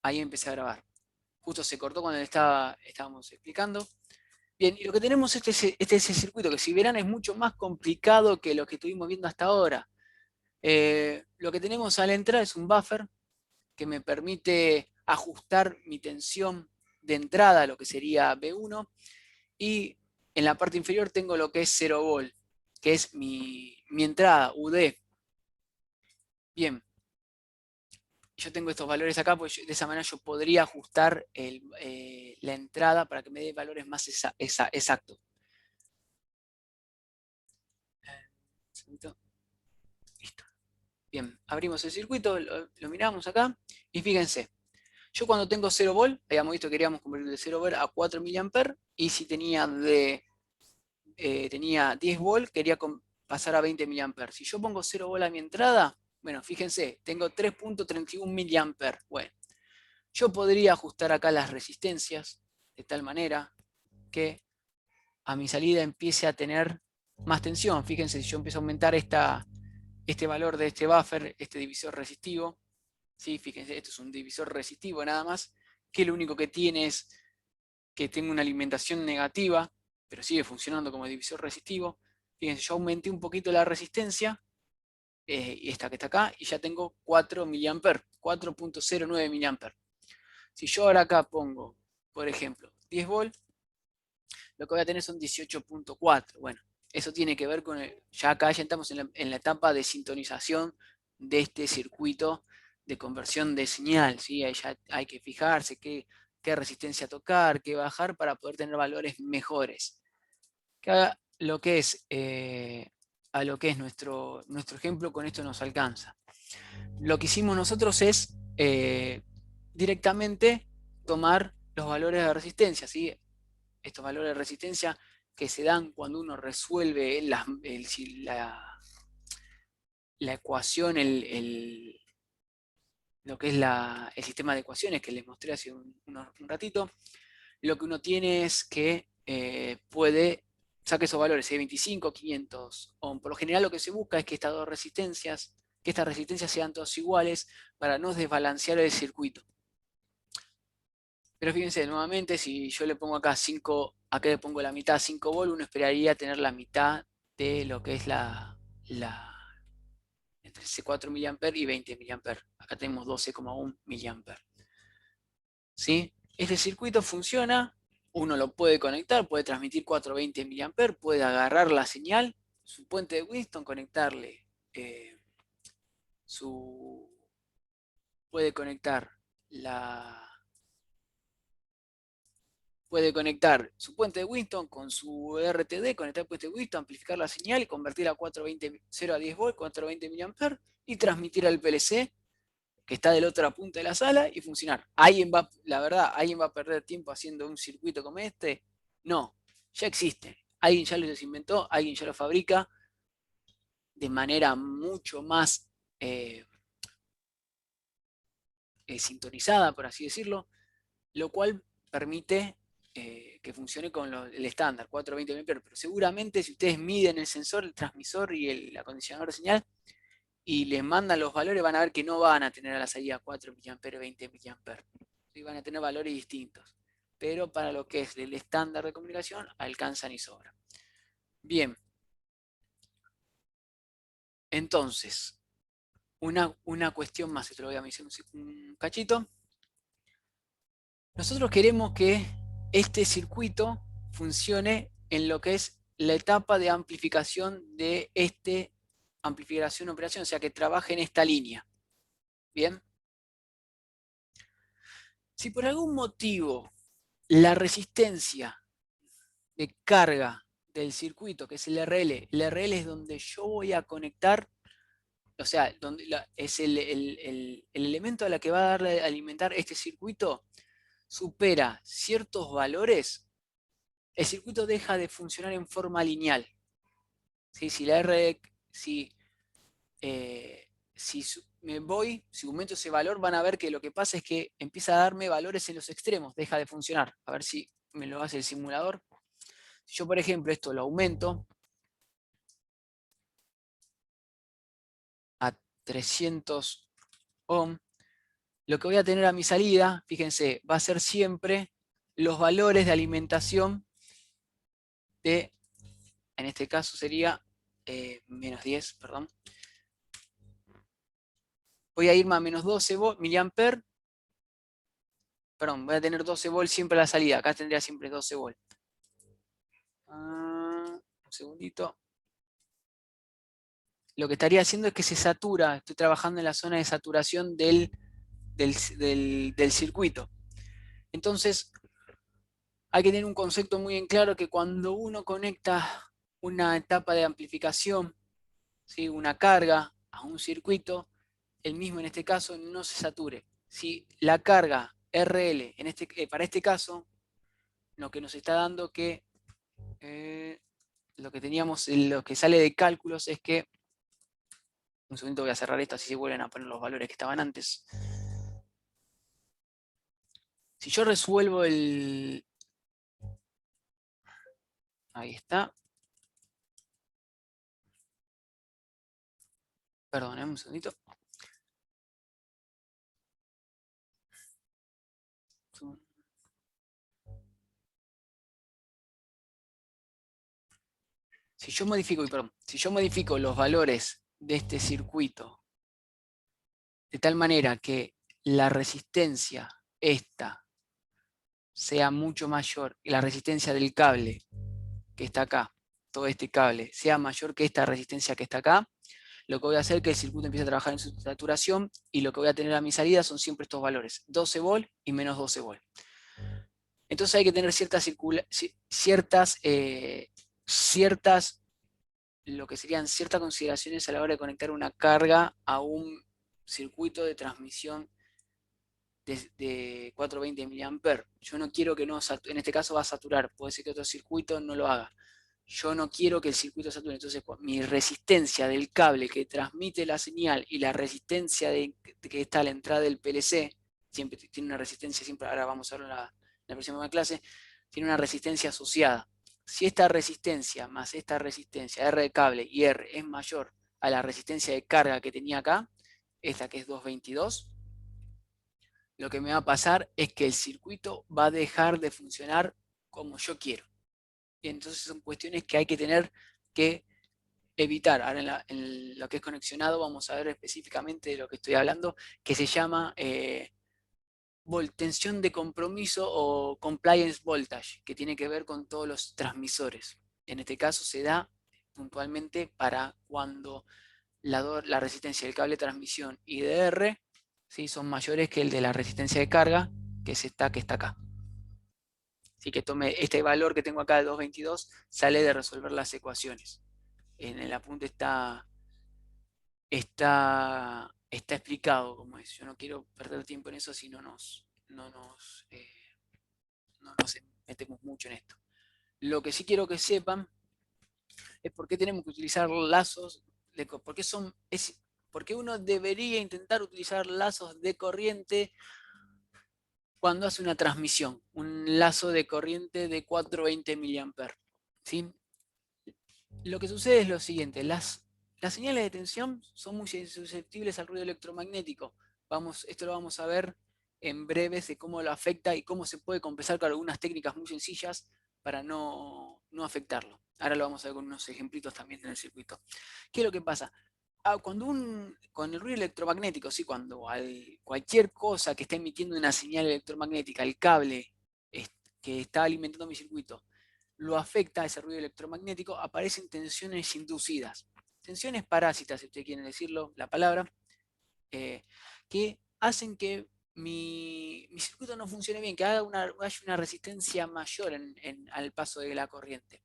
ahí empecé a grabar. Justo se cortó cuando estábamos explicando. Bien, y lo que tenemos este es el circuito, que si verán es mucho más complicado que lo que estuvimos viendo hasta ahora. Lo que tenemos a la entrada es un buffer que me permite ajustar mi tensión de entrada, lo que sería B1, y en la parte inferior tengo lo que es 0 volt, que es mi entrada, UD. Bien, yo tengo estos valores acá, pues de esa manera yo podría ajustar la entrada para que me dé valores más exactos. Listo. Bien, abrimos el circuito, lo miramos acá, y fíjense, yo cuando tengo 0 volt, habíamos visto que queríamos convertir de 0 volt a 4 mA, y si tenía 10 volt, quería pasar a 20 mA. Si yo pongo 0 volt a mi entrada, bueno, fíjense, tengo 3.31 mA. Bueno, yo podría ajustar acá las resistencias de tal manera que a mi salida empiece a tener más tensión. Fíjense, si yo empiezo a aumentar este valor de este buffer, este divisor resistivo, ¿sí? Fíjense, esto es un divisor resistivo nada más, que lo único que tiene es que tengo una alimentación negativa, pero sigue funcionando como divisor resistivo. Fíjense, yo aumenté un poquito la resistencia, esta que está acá, y ya tengo 4 mA, 4.09 mA. Si yo ahora acá pongo, por ejemplo, 10 volt, lo que voy a tener son 18.4. Bueno, eso tiene que ver con ya acá ya estamos en la etapa de sintonización de este circuito de conversión de señal, ¿sí? Ahí ya hay que fijarse qué resistencia tocar, qué bajar para poder tener valores mejores. Que haga lo que es, a lo que es nuestro ejemplo, con esto nos alcanza. Lo que hicimos nosotros es directamente tomar los valores de resistencia, ¿sí? Estos valores de resistencia que se dan cuando uno resuelve la ecuación, lo que es el sistema de ecuaciones que les mostré hace un ratito. Lo que uno tiene es que saque esos valores, 25, 500 ohm. Por lo general lo que se busca es que estas dos resistencias, que estas resistencias sean todas iguales para no desbalancear el circuito. Pero fíjense, nuevamente, si yo le pongo acá 5, acá le pongo la mitad 5 volt, uno esperaría tener la mitad de lo que es entre 4 mA y 20 mA. Acá tenemos 12,1 mA. ¿Sí? Este circuito funciona, uno lo puede conectar, puede transmitir 420 mA, puede agarrar la señal, su puente de Winston, conectarle puede conectar puede conectar su puente de Winston con su RTD, conectar el puente de Winston, amplificar la señal y convertirla a 420, 0 a 10 volt, 420 mA, y transmitir al PLC que está del otro punta de la sala y funcionar. La verdad, ¿alguien va a perder tiempo haciendo un circuito como este? No, ya existe. Alguien ya los inventó, alguien ya lo fabrica de manera mucho más sintonizada, por así decirlo, lo cual permite que funcione con el estándar, 420 mA. Pero seguramente si ustedes miden el sensor, el transmisor y el acondicionador de señal y les mandan los valores, van a ver que no van a tener a la salida 4 mA, 20 mA. ¿Sí? Van a tener valores distintos. Pero para lo que es el estándar de comunicación, alcanzan y sobran. Bien. Entonces, una cuestión más, esto lo voy a mencionar un cachito. Nosotros queremos que este circuito funcione en lo que es la etapa de amplificación de amplificación operación, o sea, que trabaje en esta línea. Bien. Si por algún motivo la resistencia de carga del circuito, que es el RL es donde yo voy a conectar, o sea, es el elemento a la que va a darle a alimentar este circuito, supera ciertos valores, el circuito deja de funcionar en forma lineal. ¿Sí? Si aumento ese valor, van a ver que lo que pasa es que empieza a darme valores en los extremos, deja de funcionar. A ver si me lo hace el simulador. Si yo, por ejemplo, esto lo aumento a 300 ohm, lo que voy a tener a mi salida, fíjense, va a ser siempre los valores de alimentación de, en este caso sería menos 10, perdón. Voy a irme a menos 12 miliamperes. Perdón, voy a tener 12 volts siempre a la salida. Acá tendría siempre 12 volts. Un segundito. Lo que estaría haciendo es que se satura. Estoy trabajando en la zona de saturación del circuito. Entonces, hay que tener un concepto muy en claro que cuando uno conecta una etapa de amplificación, ¿sí?, una carga a un circuito, el mismo en este caso no se sature. Si la carga RL para este caso, lo que nos está dando que lo que teníamos, lo que sale de cálculos es que, un segundo voy a cerrar esto así se vuelven a poner los valores que estaban antes. Si yo resuelvo ahí está. Perdón, un segundito. Si yo modifico los valores de este circuito de tal manera que la resistencia esta sea mucho mayor, y la resistencia del cable que está acá, todo este cable, sea mayor que esta resistencia que está acá, lo que voy a hacer es que el circuito empiece a trabajar en su saturación y lo que voy a tener a mi salida son siempre estos valores, 12 volt y menos 12 volt. Entonces hay que tener ciertas lo que serían ciertas consideraciones a la hora de conectar una carga a un circuito de transmisión de 420 mA. Yo no quiero que no, en este caso va a saturar, puede ser que otro circuito no lo haga. Yo no quiero que el circuito sature, entonces mi resistencia del cable que transmite la señal y la resistencia que está a la entrada del PLC, siempre tiene una resistencia, siempre ahora vamos a verlo en la próxima clase, tiene una resistencia asociada. Si esta resistencia más esta resistencia R de cable y R es mayor a la resistencia de carga que tenía acá, esta que es 222, lo que me va a pasar es que el circuito va a dejar de funcionar como yo quiero. Y entonces son cuestiones que hay que tener que evitar. Ahora en lo que es conexionado vamos a ver específicamente de lo que estoy hablando, que se llama tensión de compromiso o compliance voltage, que tiene que ver con todos los transmisores. En este caso se da puntualmente para cuando la resistencia del cable de transmisión y de R, ¿sí?, son mayores que el de la resistencia de carga, que que está acá. Así que tome este valor que tengo acá de 222, sale de resolver las ecuaciones. En el apunte está explicado cómo es. Yo no quiero perder tiempo en eso si no nos metemos mucho en esto. Lo que sí quiero que sepan es por qué tenemos que utilizar lazos, por qué uno debería intentar utilizar lazos de corriente cuando hace una transmisión, un lazo de corriente de 420 mA. ¿Sí? Lo que sucede es lo siguiente, las señales de tensión son muy susceptibles al ruido electromagnético. Esto lo vamos a ver en breves de cómo lo afecta y cómo se puede compensar con algunas técnicas muy sencillas para no afectarlo. Ahora lo vamos a ver con unos ejemplitos también en el circuito. ¿Qué es lo que pasa? Con el ruido electromagnético, ¿sí?, cuando cualquier cosa que esté emitiendo una señal electromagnética, el cable que está alimentando mi circuito, lo afecta a ese ruido electromagnético, aparecen tensiones inducidas. Tensiones parásitas, si ustedes quieren decirlo, la palabra, que hacen que mi circuito no funcione bien, que haya una resistencia mayor al paso de la corriente.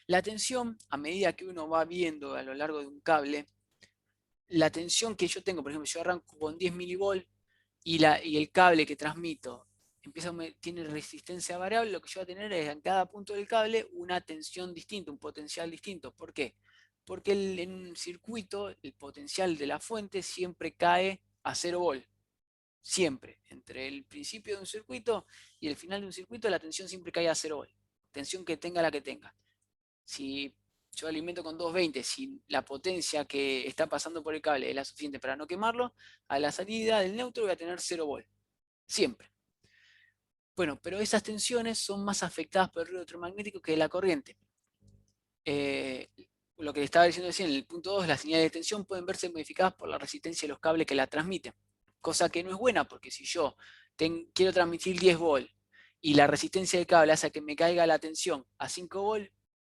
La tensión, a medida que uno va viendo a lo largo de un cable, la tensión que yo tengo, por ejemplo, yo arranco con 10 milivolts y el cable que transmito tiene resistencia variable, lo que yo voy a tener es en cada punto del cable una tensión distinta, un potencial distinto. ¿Por qué? Porque en un circuito el potencial de la fuente siempre cae a 0 volt. Siempre. Entre el principio de un circuito y el final de un circuito la tensión siempre cae a 0 volt. Tensión que tenga la que tenga. Si yo alimento con 220, si la potencia que está pasando por el cable es la suficiente para no quemarlo, a la salida del neutro voy a tener 0 volt, siempre. Bueno, pero esas tensiones son más afectadas por el ruido electromagnético que la corriente. Lo que le estaba diciendo recién, en el punto 2, las señales de tensión pueden verse modificadas por la resistencia de los cables que la transmiten. Cosa que no es buena, porque si yo quiero transmitir 10 volt y la resistencia del cable hace que me caiga la tensión a 5 volt,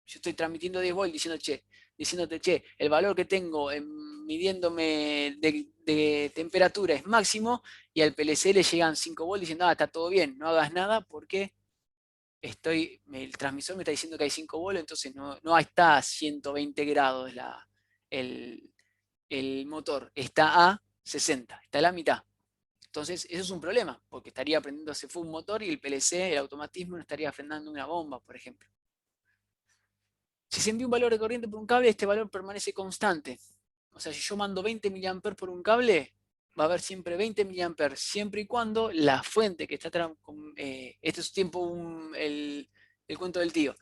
yo estoy transmitiendo 10 volt diciéndote, che, el valor que tengo midiéndome de temperatura es máximo, y al PLC le llegan 5 volt diciendo, está todo bien, no hagas nada porque el transmisor me está diciendo que hay 5 volt, entonces no está a 120 grados el, el motor, está a 60, está a la mitad. Entonces, eso es un problema, porque estaría prendiéndose full motor y el PLC, el automatismo, no estaría frenando una bomba, por ejemplo. Si se envía un valor de corriente por un cable, este valor permanece constante. O sea, si yo mando 20 mA por un cable, va a haber siempre 20 mA, siempre y cuando la fuente que está este es tiempo el cuento del tío.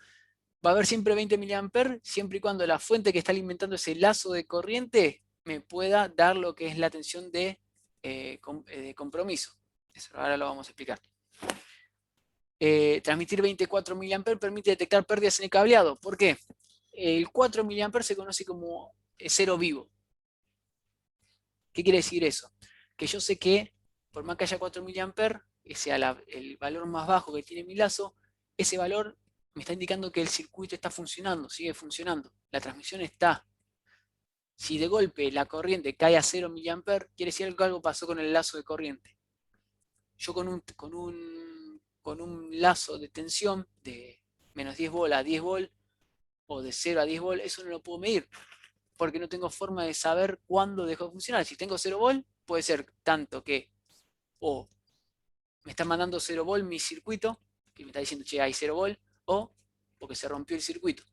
Va a haber siempre 20 mA, siempre y cuando la fuente que está alimentando ese lazo de corriente me pueda dar lo que es la tensión de compromiso. Eso ahora lo vamos a explicar. Transmitir 24 mA permite detectar pérdidas en el cableado. ¿Por qué? El 4 mA se conoce como cero vivo. ¿Qué quiere decir eso? Que yo sé que por más que haya 4 mA, que sea el valor más bajo que tiene mi lazo, ese valor me está indicando que el circuito está funcionando, sigue funcionando, la transmisión está. Si de golpe la corriente cae a 0 mA, quiere decir que algo pasó con el lazo de corriente. Yo con un lazo de tensión de menos 10 volt a 10 volt o de 0 a 10 volt, eso no lo puedo medir, porque no tengo forma de saber cuándo dejó de funcionar. Si tengo 0 volt, puede ser tanto que o me está mandando 0 volt mi circuito, que me está diciendo, che, hay 0 volt, o porque se rompió el circuito.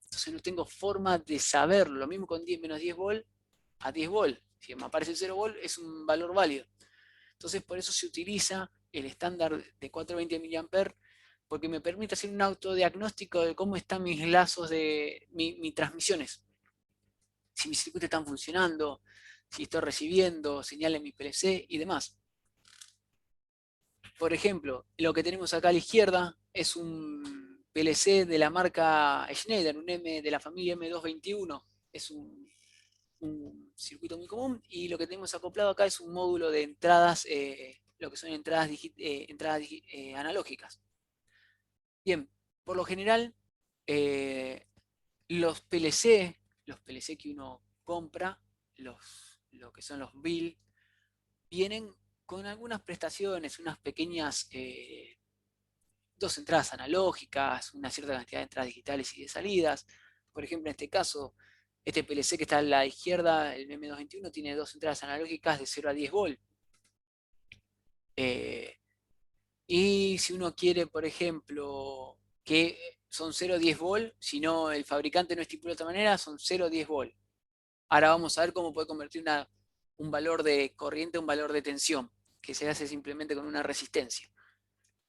Entonces no tengo forma de saberlo. Lo mismo con 10 menos 10 volt a 10 volt. Si me aparece 0 volt, es un valor válido. Entonces por eso se utiliza el estándar de 420 mA, porque me permite hacer un autodiagnóstico de cómo están mis lazos de mis transmisiones. Si mis circuitos están funcionando, si estoy recibiendo señales en mi PLC y demás. Por ejemplo, lo que tenemos acá a la izquierda es un PLC de la marca Schneider, un M de la familia M221. Es un circuito muy común, y lo que tenemos acoplado acá es un módulo de entradas, lo que son entradas analógicas. Bien, por lo general, eh, los PLC que uno compra, lo que son los BIL, vienen con algunas prestaciones, unas pequeñas, dos entradas analógicas, una cierta cantidad de entradas digitales y de salidas. Por ejemplo, en este caso, este PLC que está a la izquierda, el M221, tiene dos entradas analógicas de 0 a 10 volt. Y si uno quiere, por ejemplo, que son 0 a 10 volt, si no el fabricante no estipula de otra manera, son 0 a 10 volt. Ahora vamos a ver cómo puede convertir un valor de corriente a un valor de tensión, que se hace simplemente con una resistencia.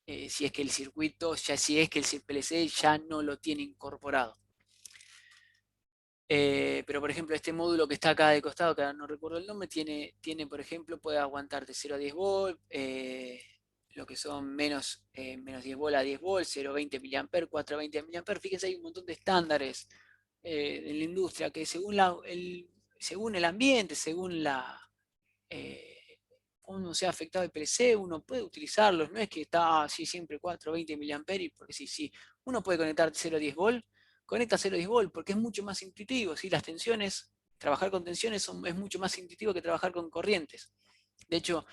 Si es que el circuito, si es que el PLC ya no lo tiene incorporado. Pero por ejemplo, este módulo que está acá de costado, que ahora no recuerdo el nombre, tiene por ejemplo, puede aguantar de 0 a 10 volt, lo que son menos 10 volt a 10 volt, 0,20 mA, 420 mA. Fíjense, hay un montón de estándares en la industria que según el ambiente, según cómo sea afectado el PLC, uno puede utilizarlos. No es que está así siempre 420 mA, porque sí, uno puede conectar 0 a 10 volt, conecta 0 a 10 volt, porque es mucho más intuitivo. ¿Sí? Las tensiones, trabajar con tensiones es mucho más intuitivo que trabajar con corrientes. De hecho,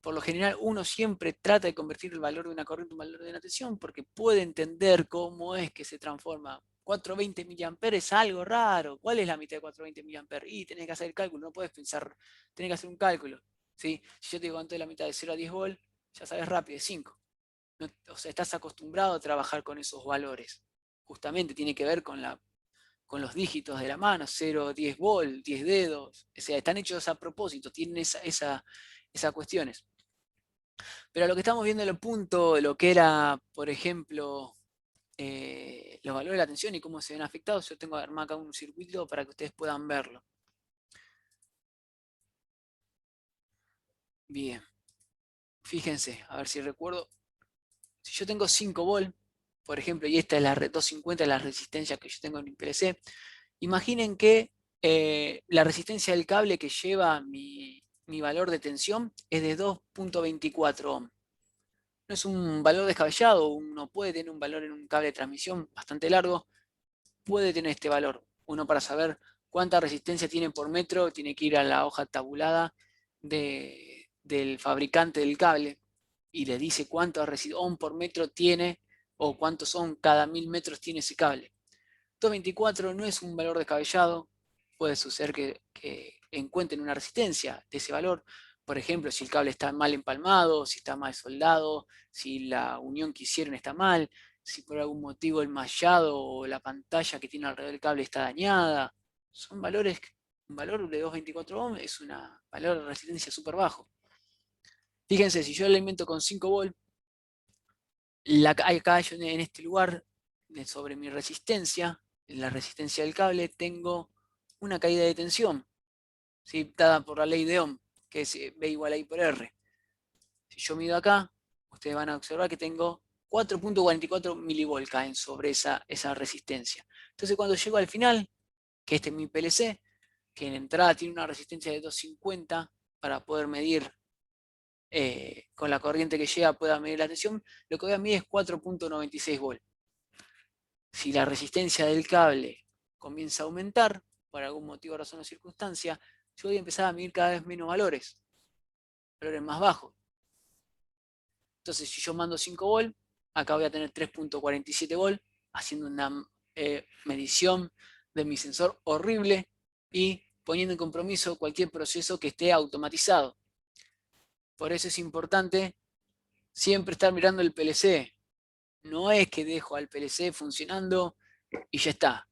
por lo general, uno siempre trata de convertir el valor de una corriente en un valor de una tensión, porque puede entender cómo es que se transforma. 420 mA es algo raro. ¿Cuál es la mitad de 420 mA? Y tenés que hacer el cálculo, no puedes pensar, tenés que hacer un cálculo. ¿Sí? Si yo te digo cuánto es la mitad de 0 a 10 volt, ya sabes rápido, es 5. No, o sea, estás acostumbrado a trabajar con esos valores. Justamente tiene que ver con los dígitos de la mano, 0, 10 volt, 10 dedos. O sea, están hechos a propósito, tienen esas cuestiones. Pero lo que estamos viendo en el punto, lo que era, por ejemplo, los valores de la tensión y cómo se ven afectados. Yo tengo armado acá un circuito para que ustedes puedan verlo. Bien, fíjense, a ver si recuerdo. Si yo tengo 5 volt, por ejemplo, y esta es la 250, la resistencia que yo tengo en mi PLC, imaginen que la resistencia del cable que lleva mi valor de tensión es de 2.24 ohm. No es un valor descabellado, uno puede tener un valor en un cable de transmisión bastante largo, puede tener este valor. Uno, para saber cuánta resistencia tiene por metro, tiene que ir a la hoja tabulada del fabricante del cable y le dice cuánto ohm por metro tiene o cuántos ohm cada 1000 metros tiene ese cable. 224 no es un valor descabellado, puede suceder que encuentren una resistencia de ese valor. Por ejemplo, si el cable está mal empalmado, si está mal soldado, si la unión que hicieron está mal, si por algún motivo el mallado o la pantalla que tiene alrededor del cable está dañada. Son valores, un valor de 224 ohm es un valor de resistencia súper bajo. Fíjense, si yo lo alimento con 5 volt, acá yo en este lugar, sobre mi resistencia, en la resistencia del cable, tengo una caída de tensión, ¿sí? Dada por la ley de Ohm, que es B igual a I por R. Si yo mido acá, ustedes van a observar que tengo 4.44 milivolt caen sobre esa resistencia. Entonces cuando llego al final, que este es mi PLC, que en entrada tiene una resistencia de 250 para poder medir con la corriente que llega pueda medir la tensión, lo que voy a medir es 4.96 volt. Si la resistencia del cable comienza a aumentar, por algún motivo, razón o circunstancia, yo voy a empezar a medir cada vez menos valores más bajos. Entonces, si yo mando 5 volt, acá voy a tener 3.47 volt, haciendo una medición de mi sensor horrible y poniendo en compromiso cualquier proceso que esté automatizado. Por eso es importante siempre estar mirando el PLC. No es que dejo al PLC funcionando y ya está.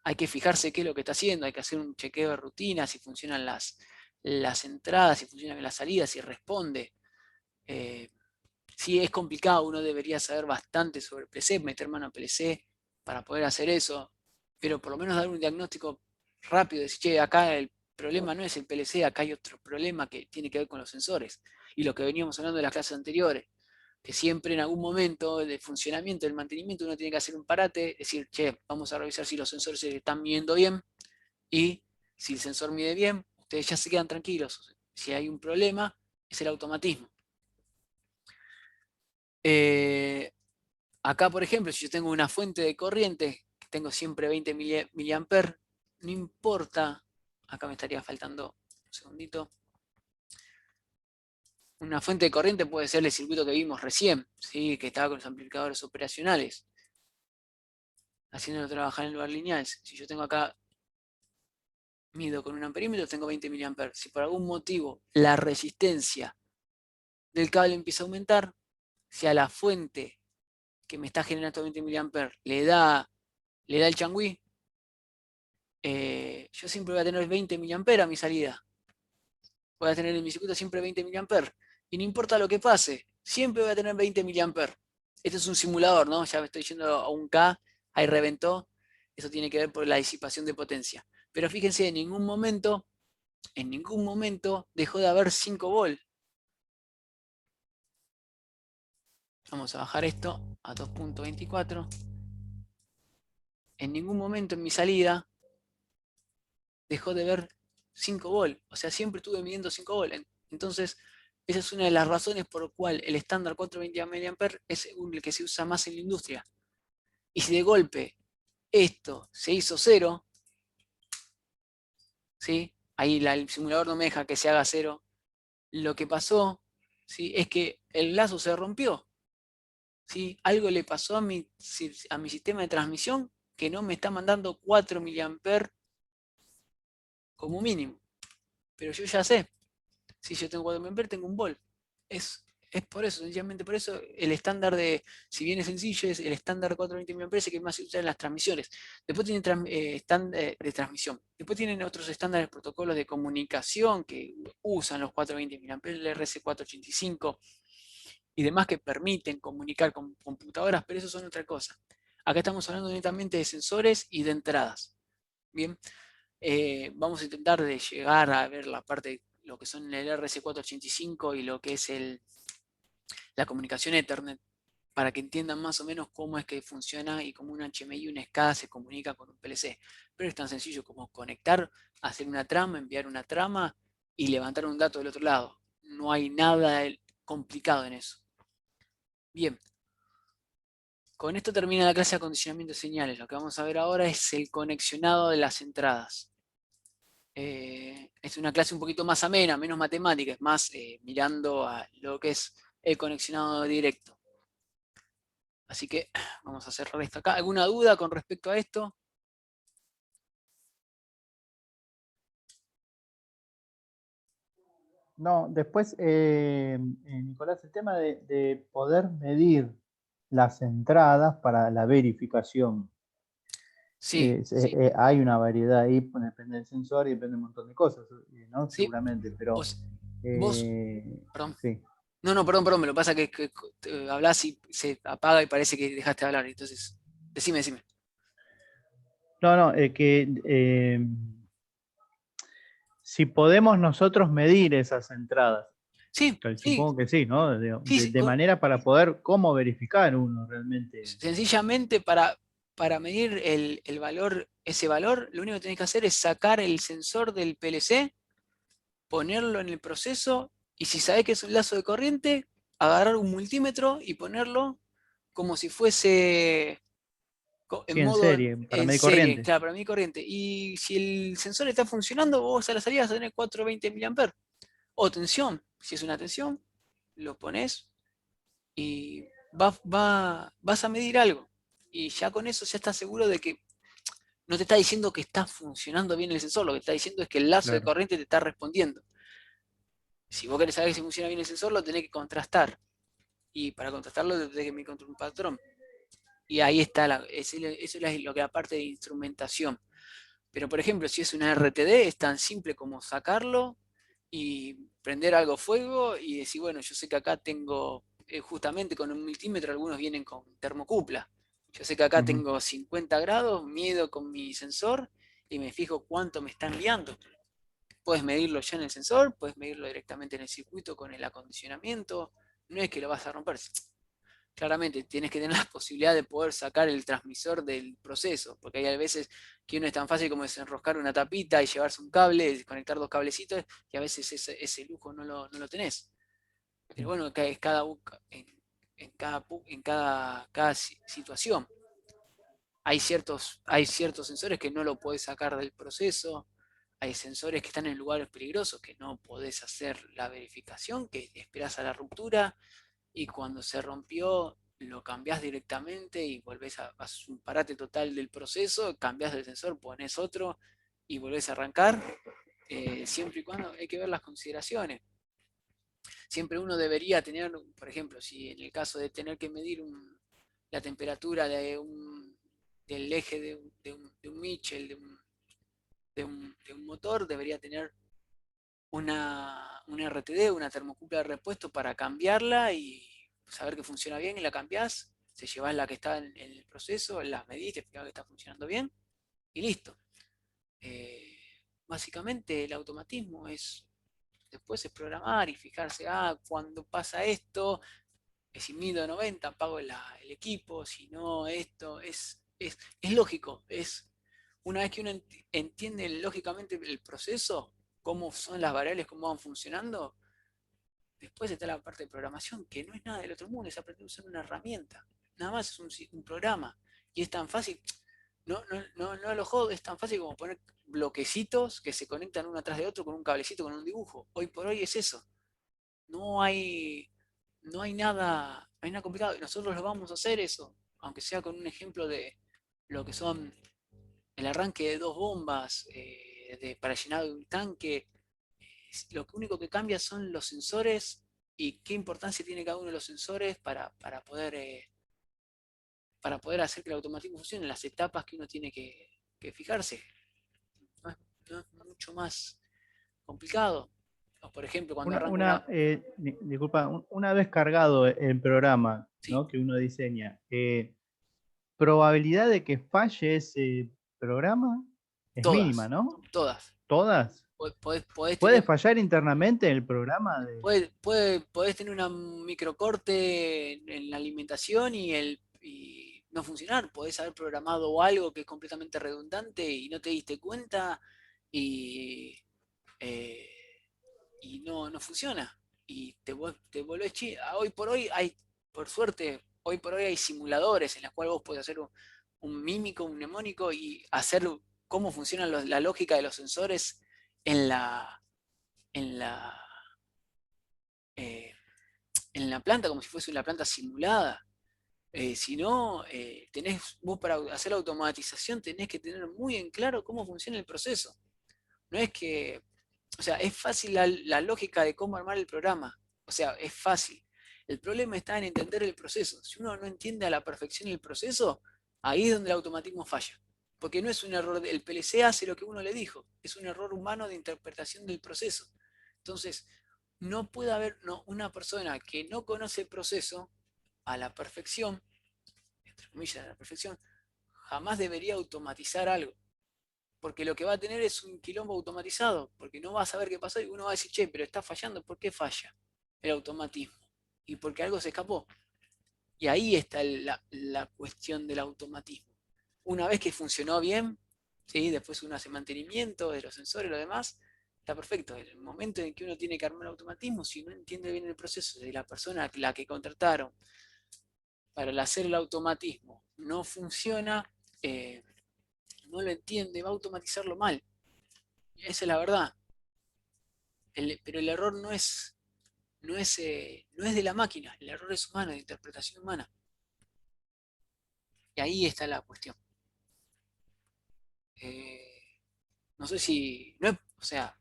Hay que fijarse qué es lo que está haciendo, hay que hacer un chequeo de rutina, si funcionan las entradas, si funcionan las salidas, si responde. Si es complicado, uno debería saber bastante sobre el PLC, meter mano a PLC para poder hacer eso, pero por lo menos dar un diagnóstico rápido, decir, che, acá el problema no es el PLC, acá hay otro problema que tiene que ver con los sensores. Y lo que veníamos hablando en las clases anteriores, que siempre en algún momento de funcionamiento, del mantenimiento, uno tiene que hacer un parate, decir, che, vamos a revisar si los sensores se están midiendo bien, y si el sensor mide bien, ustedes ya se quedan tranquilos. Si hay un problema, es el automatismo. Acá, por ejemplo, si yo tengo una fuente de corriente, que tengo siempre 20 mA, no importa, acá me estaría faltando un segundito, una fuente de corriente puede ser el circuito que vimos recién, ¿sí? Que estaba con los amplificadores operacionales, haciéndolo trabajar en lugar lineal. Si yo tengo acá, mido con un amperímetro, tengo 20 mA. Si por algún motivo la resistencia del cable empieza a aumentar, si a la fuente que me está generando 20 mA le da el changüí, yo siempre voy a tener 20 mA a mi salida. Voy a tener en mi circuito siempre 20 mA. Y no importa lo que pase, siempre voy a tener 20 mA. Este es un simulador, ¿no? Ya me estoy yendo a un K, ahí reventó. Eso tiene que ver por la disipación de potencia. Pero fíjense, en ningún momento dejó de haber 5 volt. Vamos a bajar esto a 2.24. En ningún momento en mi salida dejó de ver 5 volt. O sea, siempre estuve midiendo 5 volt. Entonces, esa es una de las razones por la cual el estándar 420 mA es el que se usa más en la industria. Y si de golpe esto se hizo cero, ¿sí? Ahí el simulador no me deja que se haga cero. Lo que pasó, ¿sí? Es que el lazo se rompió. ¿Sí? Algo le pasó a mi sistema de transmisión que no me está mandando 4 mA como mínimo. Pero yo ya sé, si yo tengo 4 mA, tengo un volt. Es por eso, sencillamente por eso, el estándar de, si bien es sencillo, es el estándar 420 mA que más se usa en las transmisiones. Después tienen estándar de transmisión. Después tienen otros estándares, protocolos de comunicación que usan los 420 mA, el RC485 y demás que permiten comunicar con computadoras, pero eso son otra cosa. Acá estamos hablando netamente de sensores y de entradas. Bien, vamos a intentar de llegar a ver la parte, lo que son el RS485 y lo que es la comunicación Ethernet, para que entiendan más o menos cómo es que funciona y cómo un HMI y un SCADA se comunica con un PLC. Pero es tan sencillo como conectar, hacer una trama, enviar una trama y levantar un dato del otro lado. No hay nada complicado en eso. Bien, con esto termina la clase de acondicionamiento de señales. Lo que vamos a ver ahora es el conexionado de las entradas. Es una clase un poquito más amena, menos matemática, es más mirando a lo que es el conexionado directo. Así que vamos a cerrar esto acá. ¿Alguna duda con respecto a esto? No, después, Nicolás, el tema de poder medir las entradas para la verificación. Sí, sí, Hay una variedad ahí, pues, depende del sensor y depende de un montón de cosas, ¿no? sí. Seguramente, pero Vos, eh, perdón. sí. No, no, perdón, me lo pasa que hablas y se apaga y parece que dejaste de hablar. Entonces, decime. No, no, si podemos nosotros medir esas entradas, Sí, que sí, supongo que sí, ¿no? sí, sí, De manera para poder cómo verificar uno realmente. sencillamente para medir el valor, ese valor, lo único que tenés que hacer es sacar el sensor del PLC, ponerlo en el proceso y si sabés que es un lazo de corriente, agarrar un multímetro y ponerlo como si fuese Sí, en en modo serie, para en medir serie, corriente. claro, para mí corriente. Y si el sensor está funcionando, vos a la salida vas a tener 420 mA. O tensión, si es una tensión, lo pones y vas a medir algo. Y ya con eso ya estás seguro de que no te está diciendo que está funcionando bien el sensor, lo que está diciendo es que el lazo de Claro. corriente te está respondiendo. Si vos querés saber si funciona bien el sensor, lo tenés que contrastar. Y para contrastarlo, tenés que medir contra un patrón. Y ahí está, eso es lo que aparte de instrumentación. Pero por ejemplo, si es una RTD, es tan simple como sacarlo y prender algo fuego y decir, bueno, yo sé que acá tengo, justamente con un multímetro, algunos vienen con termocupla. Yo sé que acá Ujú. tengo 50 grados, mido con mi sensor y me fijo cuánto me está enviando. Puedes medirlo ya en el sensor, puedes medirlo directamente en el circuito con el acondicionamiento. No es que lo vas a romper. Claramente tienes que tener la posibilidad de poder sacar el transmisor del proceso, porque hay a veces que no es tan fácil como desenroscar una tapita y llevarse un cable, desconectar dos cablecitos, y a veces ese lujo no lo tenés. Pero bueno, que es cada situación. Hay ciertos sensores que no lo podés sacar del proceso, hay sensores que están en lugares peligrosos que no podés hacer la verificación, que esperás a la ruptura y cuando se rompió lo cambiás directamente y volvés a un parate total del proceso, cambiás el sensor, pones otro y volvés a arrancar, siempre y cuando hay que ver las consideraciones. Siempre uno debería tener, por ejemplo, si en el caso de tener que medir la temperatura del eje de un Mitchell, de un motor, debería tener una RTD, una termocupla de repuesto para cambiarla y saber que funciona bien y la cambiás, te llevas la que está en el proceso, las medís, te fijas que está funcionando bien y listo. Eh, Básicamente el automatismo después es programar y fijarse, cuando pasa esto, si mido 90, apago el equipo, si no, esto, es lógico, una vez que uno entiende lógicamente el proceso, cómo son las variables, cómo van funcionando, después está la parte de programación, que no es nada del otro mundo, es aprender a usar una herramienta. Nada más es un programa. Y es tan fácil, no lo jodo, es tan fácil como poner bloquecitos que se conectan uno atrás de otro con un cablecito, con un dibujo. Hoy por hoy es eso. No hay, no hay nada complicado. Y nosotros lo vamos a hacer eso, aunque sea con un ejemplo de lo que son el arranque de dos bombas para llenar de un tanque. Lo único que cambia son los sensores y qué importancia tiene cada uno de los sensores para poder hacer que el automatismo funcione, las etapas que uno tiene que fijarse. No es, no es mucho más complicado. O por ejemplo, cuando arranca una... Disculpa, una vez cargado el programa, Sí, ¿no? Que uno diseña, probabilidad de que falle ese programa es mínima, Todas, ¿no? todas. ¿Todas? Podés ¿Puede tener, fallar internamente el programa de... podés tener una microcorte en la alimentación y no funcionar. Podés haber programado algo que es completamente redundante y no te diste cuenta y, eh, y no funciona. Y te volvés hoy por hoy hay, por suerte, hoy por hoy hay simuladores en los cuales vos podés hacer un mímico, un mnemónico y hacer cómo funciona la lógica de los sensores en la, en la, eh, en la planta, como si fuese una planta simulada. Si no, vos para hacer la automatización tenés que tener muy en claro cómo funciona el proceso. No es que, o sea, es fácil la lógica de cómo armar el programa. O sea, es fácil. El problema está en entender el proceso. Si uno no entiende a la perfección el proceso, ahí es donde el automatismo falla. Porque no es un error, el PLC hace lo que uno le dijo, es un error humano de interpretación del proceso. Entonces, no puede haber una persona que no conoce el proceso a la perfección, entre comillas, a la perfección, jamás debería automatizar algo. Porque lo que va a tener es un quilombo automatizado, porque no va a saber qué pasó y uno va a decir, che, pero está fallando, ¿por qué falla el automatismo? Y porque algo se escapó. Y ahí está la cuestión del automatismo. Una vez que funcionó bien, ¿sí? Después uno hace mantenimiento de los sensores y lo demás, está perfecto. En el momento en que uno tiene que armar el automatismo, si no entiende bien el proceso de la persona a la que contrataron para hacer el automatismo, no funciona, eh, no lo entiende, va a automatizarlo mal. Esa es la verdad. Pero el error no es de la máquina, el error es humano, de interpretación humana. Y ahí está la cuestión. Eh, no sé si, no es, o sea,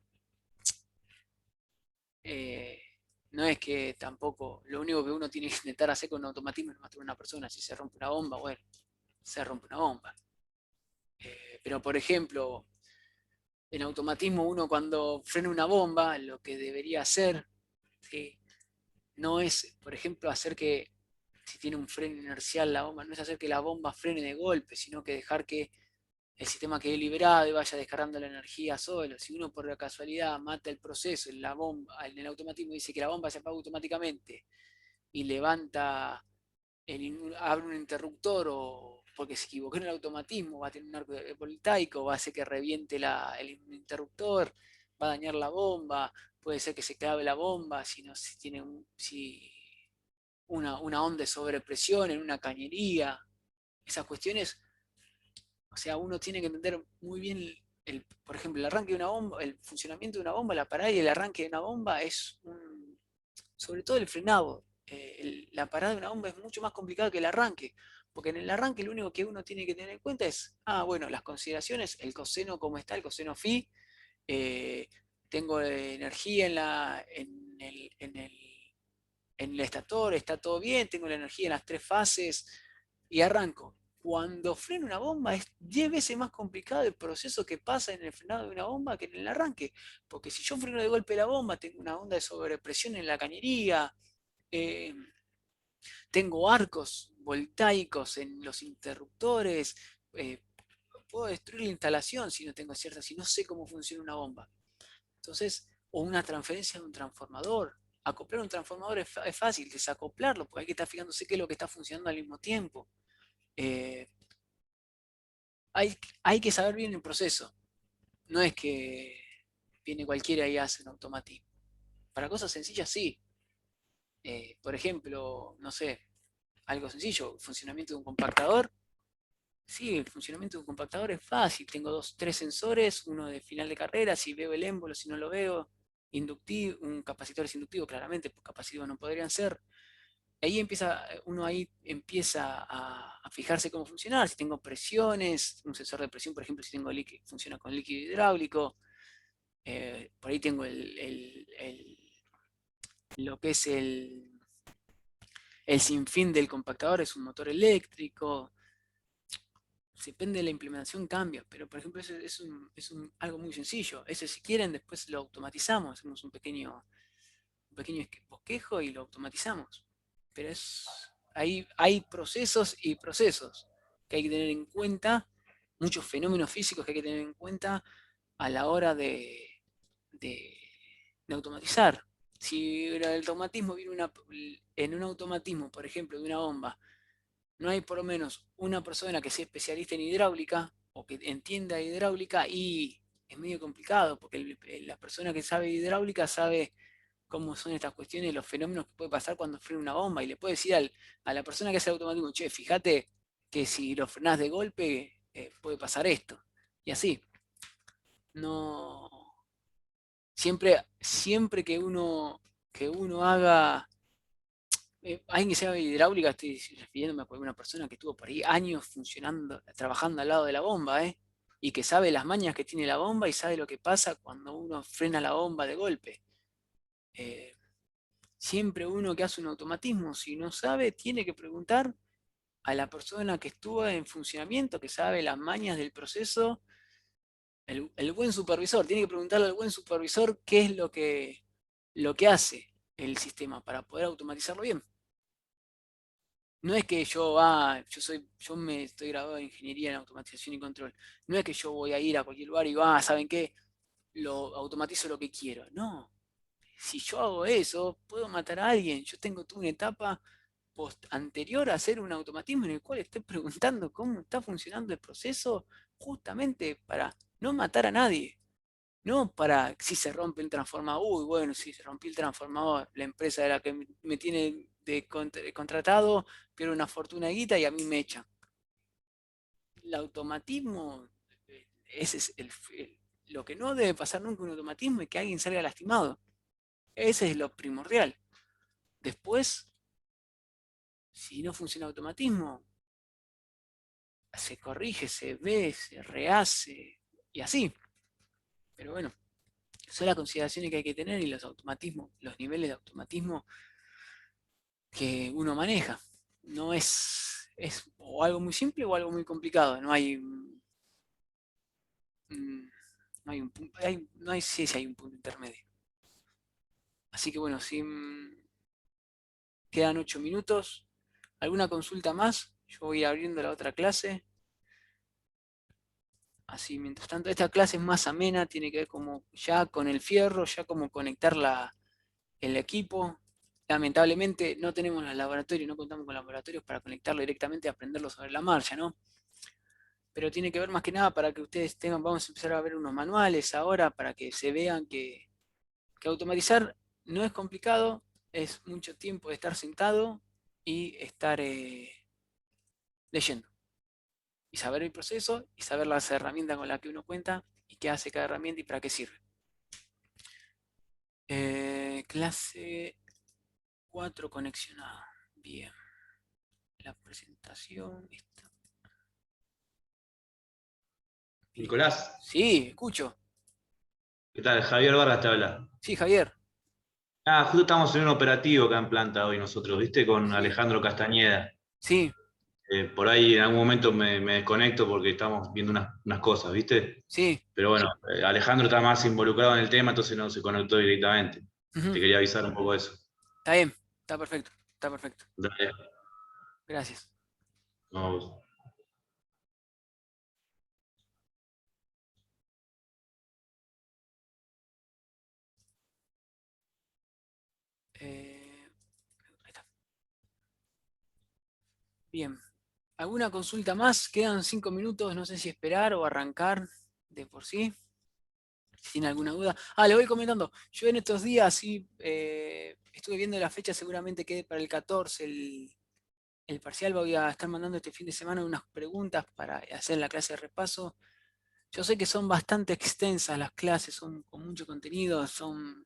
eh, no es que tampoco, lo único que uno tiene que intentar hacer con un automatismo es matar a una persona. Si se rompe una bomba, bueno, se rompe una bomba. Pero por ejemplo, en automatismo uno cuando frena una bomba, lo que debería hacer, ¿sí? No es, por ejemplo, hacer que, si tiene un freno inercial la bomba, no es hacer que la bomba frene de golpe, sino que dejar que el sistema quede liberado y vaya descargando la energía solo. Si uno por la casualidad mata el proceso en la bomba, en el automatismo dice que la bomba se apaga automáticamente y levanta, abre un interruptor o porque se equivocó en el automatismo, va a tener un arco voltaico, va a hacer que reviente el interruptor, va a dañar la bomba, puede ser que se clave la bomba si, no, si tiene si una onda de sobrepresión en una cañería. Esas cuestiones, o sea, uno tiene que entender muy bien, por ejemplo, el arranque de una bomba, el funcionamiento de una bomba, la parada y el arranque de una bomba sobre todo el frenado. La parada de una bomba es mucho más complicada que el arranque, porque en el arranque lo único que uno tiene que tener en cuenta es, bueno, las consideraciones, el coseno, cómo está, el coseno phi, eh, tengo energía en el estator, está todo bien, tengo la energía en las tres fases y arranco. Cuando freno una bomba es 10 veces más complicado el proceso que pasa en el frenado de una bomba que en el arranque. Porque si yo freno de golpe la bomba, tengo una onda de sobrepresión en la cañería, eh, tengo arcos voltaicos en los interruptores, eh, puedo destruir la instalación si no tengo cierta, si no sé cómo funciona una bomba. Entonces, o una transferencia de un transformador. Acoplar un transformador es fácil, desacoplarlo, porque hay que estar fijándose qué es lo que está funcionando al mismo tiempo. Eh, hay, hay que saber bien el proceso. No es que viene cualquiera y hace un automatismo. Para cosas sencillas sí. Por ejemplo, no sé, algo sencillo, el funcionamiento de un compactador. Sí, el funcionamiento de un compactador es fácil. Tengo tres sensores, uno de final de carrera, si veo el émbolo, si no lo veo. Inductivo, un capacitor es inductivo, claramente, pues capacitivos no podrían ser. Uno ahí empieza a fijarse cómo funcionar, si tengo presiones, un sensor de presión, por ejemplo, si tengo líquido, funciona con líquido hidráulico, por ahí tengo lo que es el sinfín del compactador, es un motor eléctrico, depende de la implementación cambia, pero por ejemplo eso algo muy sencillo, ese si quieren después lo automatizamos, hacemos un pequeño bosquejo y lo automatizamos, pero hay procesos y procesos. que hay que tener en cuenta, muchos fenómenos físicos que hay que tener en cuenta a la hora de, de automatizar. Si el automatismo en un automatismo, por ejemplo, de una bomba, no hay por lo menos una persona que sea especialista en hidráulica o que entienda hidráulica, y es medio complicado, porque la persona que sabe hidráulica sabe cómo son estas cuestiones, los fenómenos que puede pasar cuando frena una bomba, y le puede decir a la persona que hace el automatismo, che, fíjate que si lo frenás de golpe puede pasar esto. Y así. No. Siempre que uno haga. Alguien que sabe hidráulica, estoy refiriéndome a una persona que estuvo por ahí años funcionando, trabajando al lado de la bomba, y que sabe las mañas que tiene la bomba y sabe lo que pasa cuando uno frena la bomba de golpe. Eh, Siempre uno que hace un automatismo, si no sabe, tiene que preguntar a la persona que estuvo en funcionamiento, que sabe las mañas del proceso, el buen supervisor, tiene que preguntarle al buen supervisor qué es lo que hace el sistema para poder automatizarlo bien. No es que yo me estoy graduado en ingeniería en automatización y control. No es que yo voy a ir a cualquier lugar y ¿saben qué? Lo automatizo lo que quiero. No. Si yo hago eso, puedo matar a alguien. Yo tengo toda una etapa anterior a hacer un automatismo en el cual estoy preguntando cómo está funcionando el proceso, justamente para no matar a nadie. No para si se rompe el transformador, uy, bueno, si se rompió el transformador, la empresa de la que me tiene contratado pierde una fortuna de guita y a mí me echan. El automatismo, ese es lo que no debe pasar nunca un automatismo, es que alguien salga lastimado. Ese es lo primordial. Después, si no funciona el automatismo, se corrige, se ve, se rehace y así. Pero bueno, son las consideraciones que hay que tener y los automatismos, los niveles de automatismo que uno maneja. No es o algo muy simple o algo muy complicado. No hay, no hay un punto, no hay si hay un punto intermedio. Así que bueno, si quedan 8 minutos, ¿alguna consulta más? Yo voy abriendo la otra clase. Así, mientras tanto, esta clase es más amena, tiene que ver como ya con el fierro, ya como conectar el equipo. Lamentablemente no tenemos los laboratorios, no contamos con laboratorios para conectarlo directamente y aprenderlo sobre la marcha, ¿no? Pero tiene que ver más que nada para que ustedes vamos a empezar a ver unos manuales ahora para que se vean que automatizar no es complicado, es mucho tiempo de estar sentado y estar leyendo. Y saber el proceso y saber las herramientas con las que uno cuenta y qué hace cada herramienta y para qué sirve. Clase 4 conexionada. Bien. La presentación está. Bien. Nicolás, Sí, escucho. ¿qué tal? Javier Vargas te habla. Sí, Javier. Justo estamos en un operativo acá en planta hoy nosotros, ¿viste? Con Sí. Alejandro Castañeda. Sí, Por ahí en algún momento me desconecto porque estamos viendo unas cosas, ¿viste? sí. Pero bueno, Alejandro está más involucrado en el tema, entonces no se conectó directamente. Ujú. Te quería avisar un poco de eso. Está bien, está perfecto, está perfecto. Dale, Gracias. vamos. Ahí está. Bien. ¿Alguna consulta más? Quedan 5 minutos, no sé si esperar o arrancar de por sí. Si tiene alguna duda. Le voy comentando. Yo en estos días sí estuve viendo la fecha, seguramente quede para el 14 el parcial. Voy a estar mandando este fin de semana unas preguntas para hacer la clase de repaso. Yo sé que son bastante extensas las clases, son con mucho contenido, son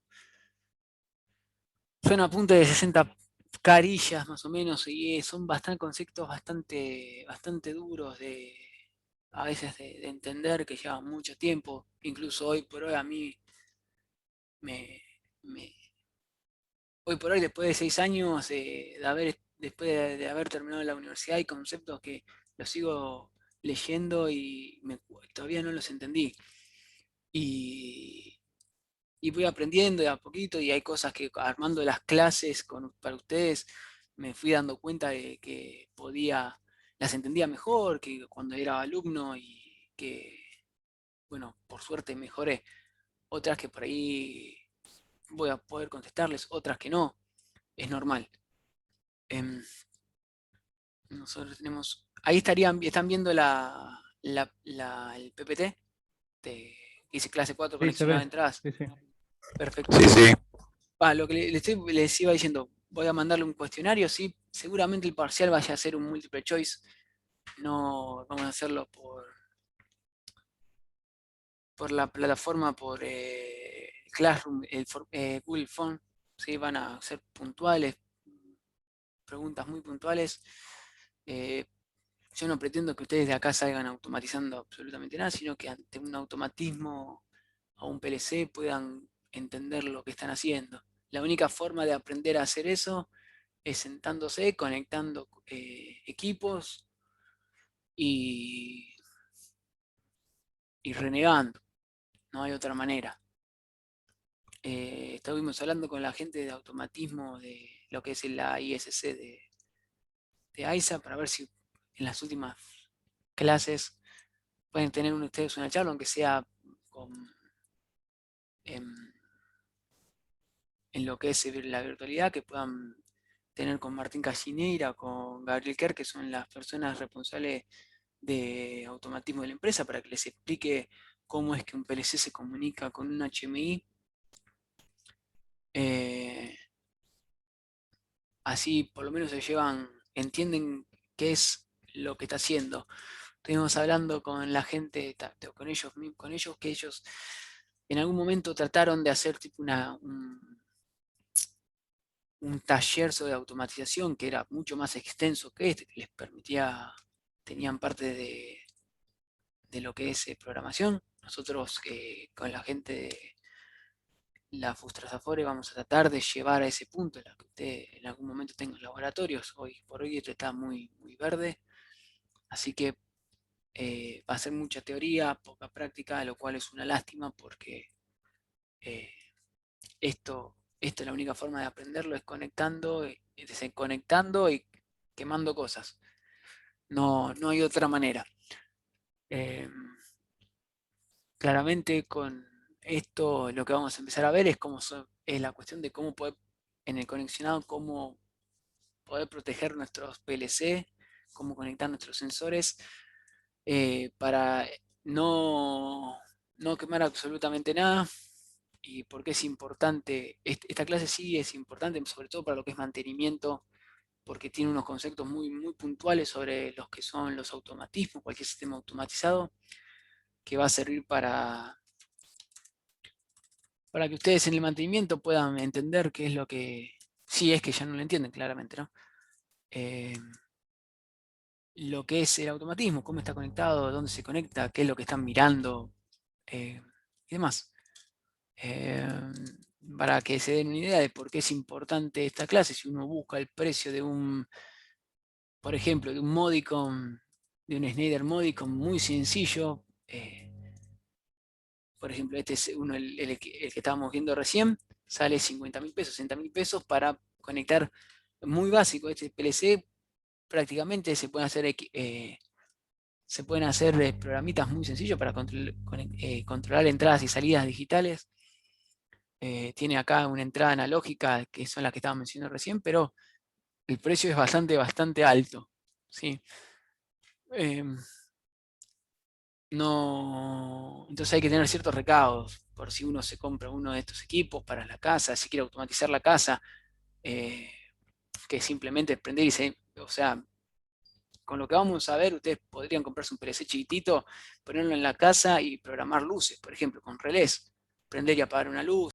a punto de 60 carillas más o menos, y son conceptos bastante duros a veces de entender, que llevan mucho tiempo. Incluso hoy por hoy a mí me, me- hoy por hoy, después de 6 años después de haber terminado la universidad, hay conceptos que los sigo leyendo y todavía no los entendí. Y, y voy aprendiendo de a poquito, y hay cosas que armando las clases para ustedes me fui dando cuenta de que podía las entendía mejor que cuando era alumno y que, bueno, por suerte mejoré. Otras que por ahí voy a poder contestarles, otras que no, es normal. Nosotros tenemos, ahí están viendo el PPT, que dice clase 4 Sí, se conexionado a ve. entradas. Sí, sí. Perfecto. Sí, sí. Lo que les iba diciendo, voy a mandarle un cuestionario, sí, seguramente el parcial vaya a ser un multiple choice, no vamos a hacerlo por la plataforma, por Classroom, Google Phone, ¿sí? Van a ser puntuales, preguntas muy puntuales. Yo no pretendo que ustedes de acá salgan automatizando absolutamente nada, sino que ante un automatismo o un PLC puedan entender lo que están haciendo. La única forma de aprender a hacer eso es sentándose, conectando equipos y renegando. No hay otra manera. Estuvimos hablando con la gente de automatismo de lo que es la ISC de AISA para ver si en las últimas clases pueden tener ustedes una charla, aunque sea en lo que es la virtualidad, que puedan tener con Martín Cassineira, con Gabriel Kerr, que son las personas responsables de automatismo de la empresa, para que les explique cómo es que un PLC se comunica con un HMI. Así por lo menos entienden qué es lo que está haciendo. Estuvimos hablando con la gente, con ellos que ellos en algún momento trataron de hacer tipo un taller sobre automatización que era mucho más extenso que este, que les permitía, tenían parte de lo que es programación. Nosotros con la gente de la Fustrasafore vamos a tratar de llevar a ese punto, en la que usted en algún momento tenga laboratorios. Hoy por hoy esto está muy, muy verde, así que va a ser mucha teoría, poca práctica, lo cual es una lástima porque eh, esto es la única forma de aprenderlo, es conectando, desconectando y quemando cosas. No, no hay otra manera. Claramente con esto lo que vamos a empezar a ver es es la cuestión de cómo poder, en el conexionado, cómo poder proteger nuestros PLC, cómo conectar nuestros sensores para no quemar absolutamente nada. Y porque es importante, esta clase sí es importante, sobre todo para lo que es mantenimiento, porque tiene unos conceptos muy, muy puntuales sobre los que son los automatismos, cualquier sistema automatizado, que va a servir para que ustedes en el mantenimiento puedan entender qué es lo que, si es que ya no lo entienden claramente, ¿no? Lo que es el automatismo, cómo está conectado, dónde se conecta, qué es lo que están mirando y demás. Para que se den una idea de por qué es importante esta clase, si uno busca el precio de por ejemplo, de un Modicon, de un Schneider Modicon muy sencillo, por ejemplo, este es el que estábamos viendo recién, sale 50.000 pesos, 60.000 pesos para conectar, muy básico, este PLC prácticamente se pueden hacer programitas muy sencillos para controlar entradas y salidas digitales. Tiene acá una entrada analógica, que son las que estaba mencionando recién, pero el precio es bastante alto. ¿Sí? No, entonces hay que tener ciertos recados por si uno se compra uno de estos equipos para la casa, si quiere automatizar la casa, que simplemente prender o sea, con lo que vamos a ver, ustedes podrían comprarse un PLC chiquitito, ponerlo en la casa y programar luces, por ejemplo, con relés, prender y apagar una luz,